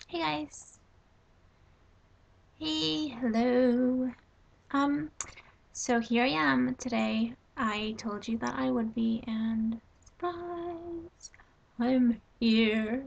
Hey guys. Hey, hello. Um, so here I am today. I told you that I would be, and surprise, I'm here.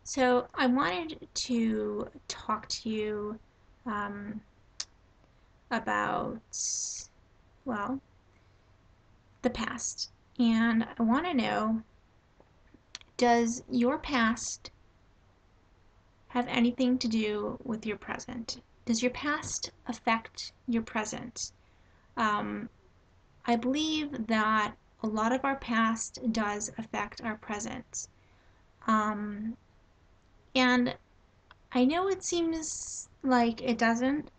So I wanted to talk to you um, about, well, the past. And I want to know, does your past have anything to do with your present? Does your past affect your present? Um, I believe that a lot of our past does affect our present. Um, and I know it seems like it doesn't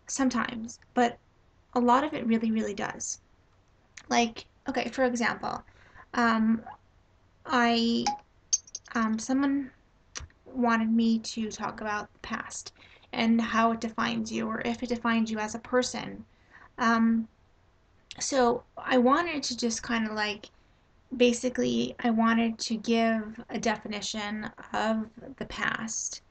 sometimes, but a lot of it really, really does. Like, okay, for example, um, I someone wanted me to talk about the past and how it defines you, or if it defines you as a person. Um, so I wanted to just kind of like basically, I wanted to give a definition of the past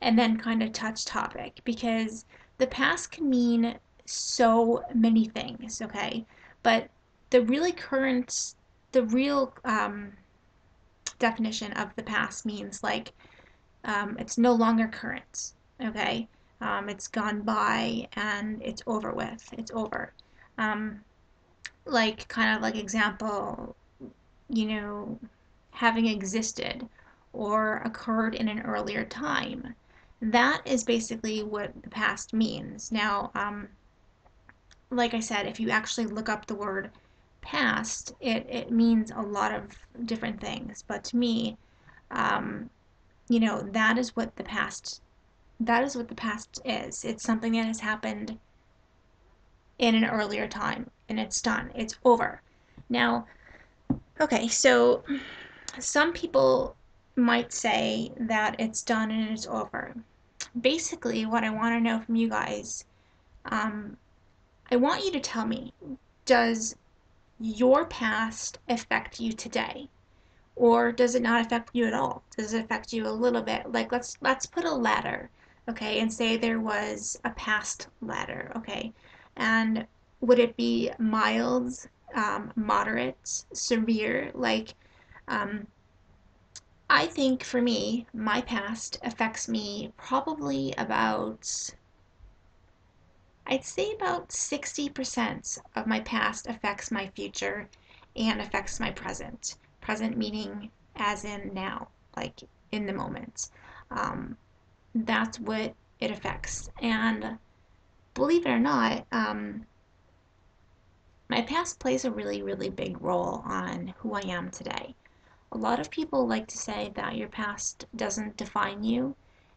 and then kind of touch topic because the past can mean so many things, okay? But the really current, the real definition of the past means like it's no longer current, okay? It's gone by and it's over with, it's over. Um, like, kind of like example, you know, having existed or occurred in an earlier time. That is basically what the past means. Now, like I said, if you actually look up the word past, it means a lot of different things. But to me, um, that is what the past is. It's something that has happened in an earlier time, and it's done. It's over. Now, okay, so some people might say that it's done and it's over. Basically, what I want to know from you guys, um, I want you to tell me, does your past affect you today? Or does it not affect you at all? Does it affect you a little bit? Like let's put a ladder, okay, and say there was a past ladder, okay? And would it be mild, moderate, severe? Like, um, I think for me, my past affects me probably about, I'd say about 60% of my past affects my future and affects my present. Present meaning as in now, like in the moment. Um, that's what it affects. And believe it or not, my past plays a really, really big role on who I am today. A lot of people like to say that your past doesn't define you,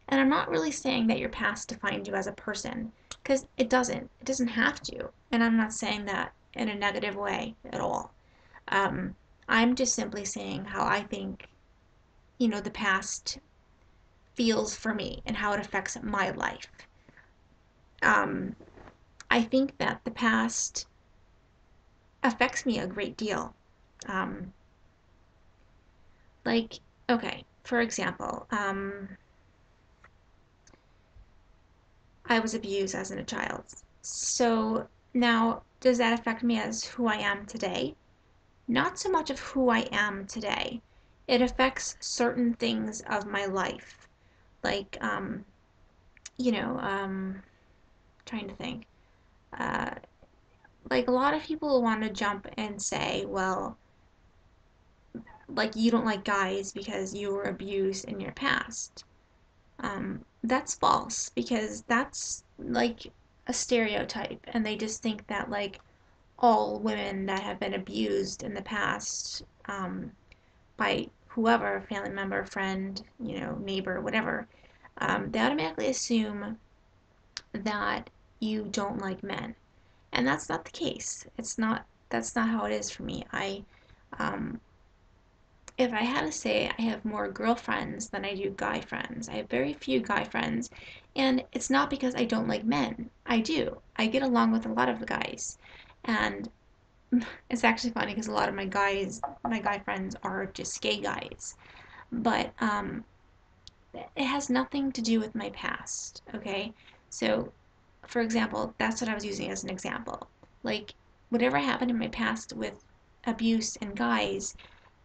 and I'm not really saying that your past defined you as a person, because it doesn't. It doesn't have to, and I'm not saying that in a negative way at all. Um, I'm just simply saying how I think, the past feels for me and how it affects my life. Um, I think that the past affects me a great deal. Um, like, okay, for example, I was abused as a child. So now, does that affect me as who I am today? Not so much of who I am today. It affects certain things of my life. Like, you know, um, trying to think. Uh, like, a lot of people want to jump and say, well, like, you don't like guys because you were abused in your past. That's false because that's like a stereotype, and they just think that like all women that have been abused in the past by whoever, family member, friend, neighbor, whatever, they automatically assume that you don't like men, and that's not the case. That's not how it is for me. Um, if I had to say, I have more girlfriends than I do guy friends. I have very few guy friends, and it's not because I don't like men. I do. I get along with a lot of the guys, and it's actually funny because a lot of my guy friends are just gay guys. But it has nothing to do with my past, okay? So, for example, that's what I was using as an example. Like, whatever happened in my past with abuse and guys,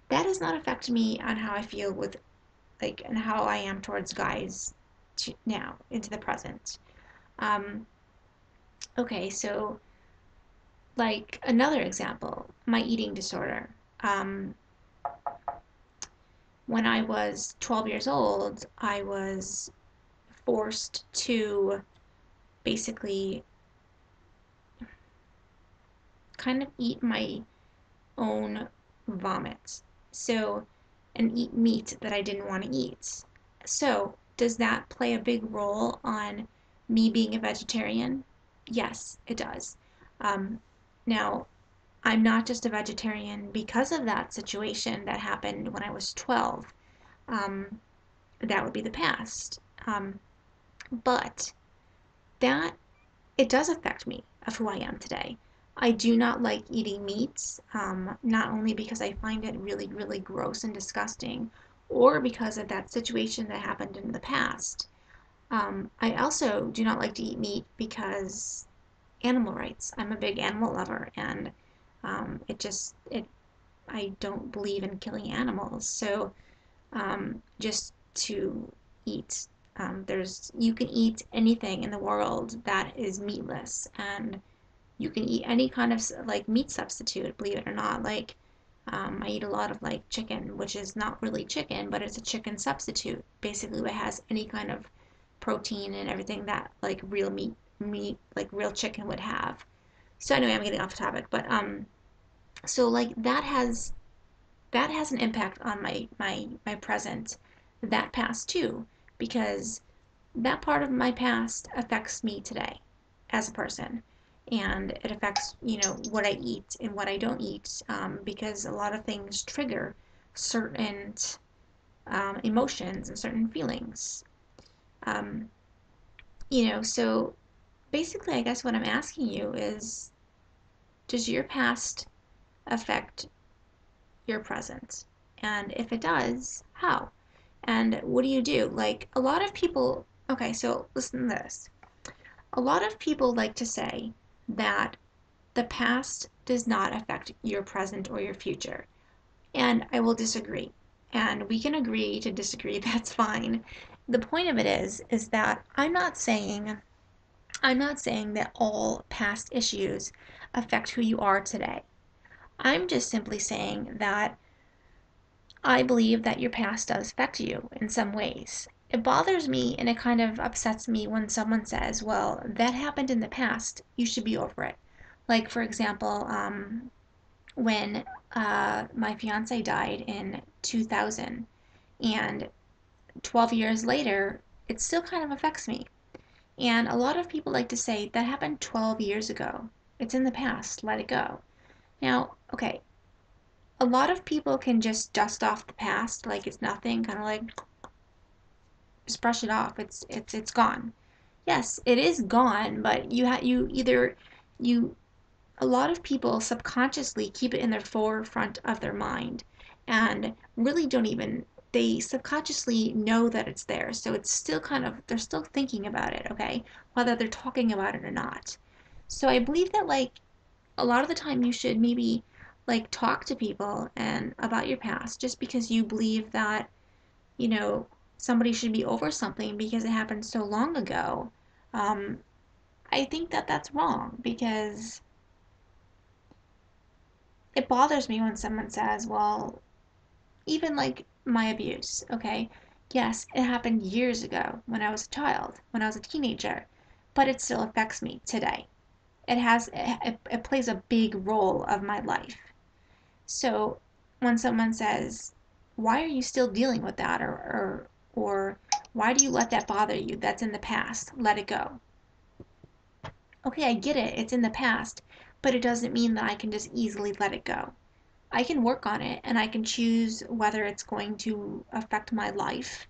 that does not affect me on how I feel with, like, and how I am towards guys now, into the present. Um, okay, so, like, another example, my eating disorder. Um, when I was 12 years old, I was forced to basically kind of eat my own vomit. So, and eat meat that I didn't want to eat. So, does that play a big role on me being a vegetarian? Yes, it does. Um, now, I'm not just a vegetarian because of that situation that happened when I was 12. Um, that would be the past. But that it does affect me of who I am today. I do not like eating meats, not only because I find it really, really gross and disgusting, or because of that situation that happened in the past. I also do not like to eat meat because animal rights. I'm a big animal lover, and I don't believe in killing animals. So just to eat. You can eat anything in the world that is meatless, and you can eat any kind of like meat substitute, believe it or not. Like, I eat a lot of like chicken, which is not really chicken, but it's a chicken substitute. Basically, it has any kind of protein and everything that like real meat, like real chicken would have. So anyway, I'm getting off topic, but so like that has an impact on my present, that past too, because that part of my past affects me today as a person, and it affects what I eat and what I don't eat, because a lot of things trigger certain emotions and certain feelings. Um, so basically, I guess what I'm asking you is, does your past affect your present? And if it does, how? And what do you do? Like, a lot of people, okay, so listen to this. A lot of people like to say that the past does not affect your present or your future. And I will disagree. And we can agree to disagree, that's fine. The point of it is that I'm not saying that all past issues affect who you are today. I'm just simply saying that I believe that your past does affect you in some ways. It bothers me and it kind of upsets me when someone says, well, that happened in the past, you should be over it. Like, for example, when my fiance died in 2000, and 12 years later, it still kind of affects me. And a lot of people like to say, that happened 12 years ago. It's in the past, let it go. Now, okay, a lot of people can just dust off the past like it's nothing, kind of like just brush it off. It's gone. Yes, it is gone, but you either you a lot of people subconsciously keep it in the forefront of their mind and really don't even they subconsciously know that it's there. So it's still kind of they're still thinking about it, okay? Whether they're talking about it or not. So I believe that like a lot of the time you should maybe like talk to people and about your past just because you believe that you know, somebody should be over something because it happened so long ago. Um, I think that that's wrong because it bothers me when someone says, well, even like my abuse, okay? Yes, it happened years ago when I was a child, when I was a teenager, but it still affects me today. It plays a big role of my life. So when someone says, why are you still dealing with that? Or why do you let that bother you? That's in the past. Let it go. Okay, I get it. It's in the past, but it doesn't mean that I can just easily let it go. I can work on it and I can choose whether it's going to affect my life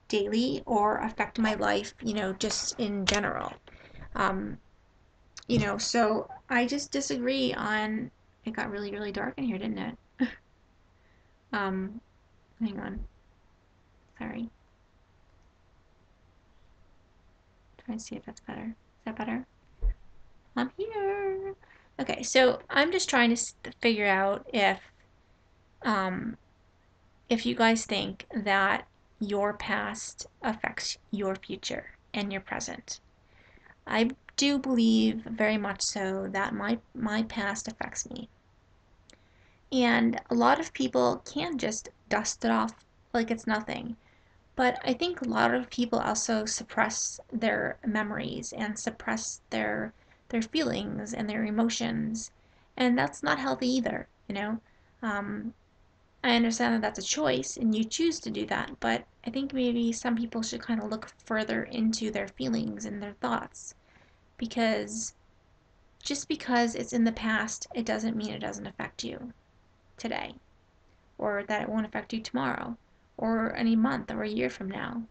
daily or affect my life, just in general. Um, so I just disagree on it got really, really dark in here, didn't it? Um, Hang on. Sorry. trying to see if that's better. Is that better? I'm here. Okay, so I'm just trying to figure out um, if you guys think that your past affects your future and your present. I do believe very much so that my past affects me. And a lot of people can just dust it off like it's nothing. But I think a lot of people also suppress their memories and suppress their feelings and their emotions, and that's not healthy either, you know. Um, I understand that that's a choice and you choose to do that, but I think maybe some people should kind of look further into their feelings and their thoughts, because just because it's in the past, it doesn't mean it doesn't affect you today, or that it won't affect you tomorrow, or any month or a year from now.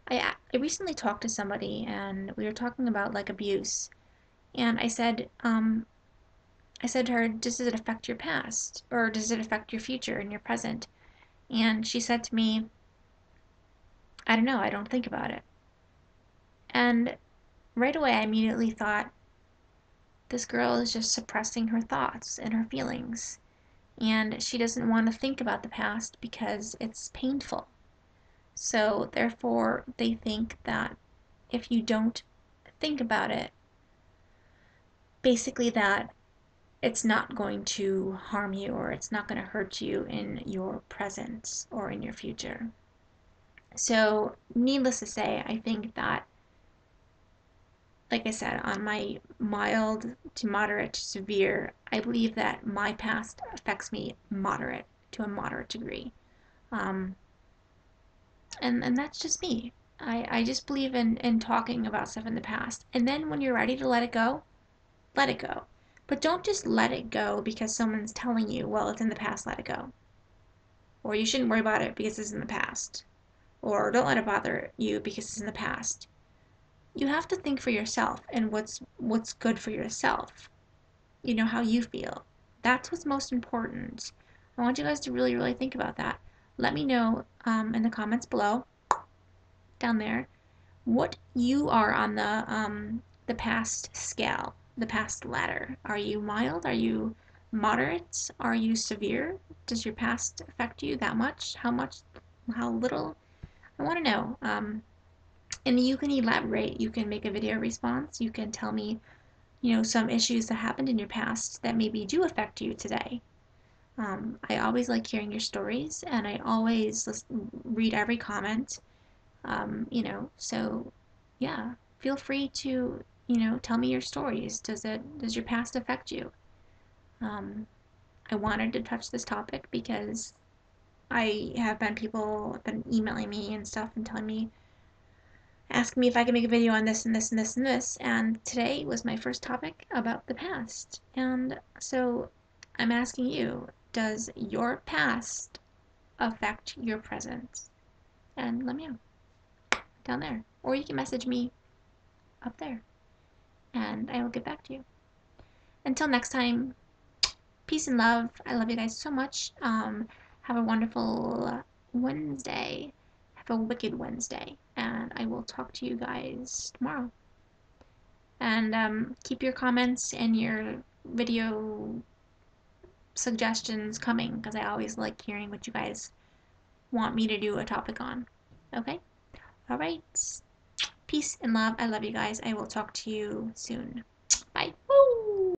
I recently talked to somebody and we were talking about like abuse, and I said to her, does it affect your past or does it affect your future and your present? And she said to me, I don't know, I don't think about it. And right away I immediately thought, this girl is just suppressing her thoughts and her feelings, and she doesn't want to think about the past because it's painful. So therefore they think that if you don't think about it, basically that it's not going to harm you or it's not going to hurt you in your present or in your future. So, needless to say, I think that, like I said, on my mild to moderate to severe, I believe that my past affects me moderate to a moderate degree. Um, and that's just me. I just believe in talking about stuff in the past. And then when you're ready to let it go. But don't just let it go because someone's telling you, well, it's in the past, let it go. Or you shouldn't worry about it because it's in the past. Or don't let it bother you because it's in the past. You have to think for yourself and what's good for yourself. You know, how you feel. That's what's most important. I want you guys to really, really think about that. Let me know in the comments below, down there, what you are on the past scale, the past ladder. Are you mild? Are you moderate? Are you severe? Does your past affect you that much? How much? How little? I want to know. And you can elaborate. You can make a video response. You can tell me, you know, some issues that happened in your past that maybe do affect you today. I always like hearing your stories, and I always read every comment. You know, so yeah, feel free to, you know, tell me your stories. Does your past affect you? Um, I wanted to touch this topic because people have been emailing me and stuff and telling me, asking me if I could make a video on this and this and this and this. And today was my first topic about the past. And so I'm asking you, does your past affect your present? And let me know down there. Or you can message me up there and I will get back to you. Until next time, peace and love. I love you guys so much. Have a wonderful Wednesday. Have a wicked Wednesday. And I will talk to you guys tomorrow. And keep your comments and your video suggestions coming because I always like hearing what you guys want me to do a topic on. Okay? Alright. Peace and love. I love you guys. I will talk to you soon.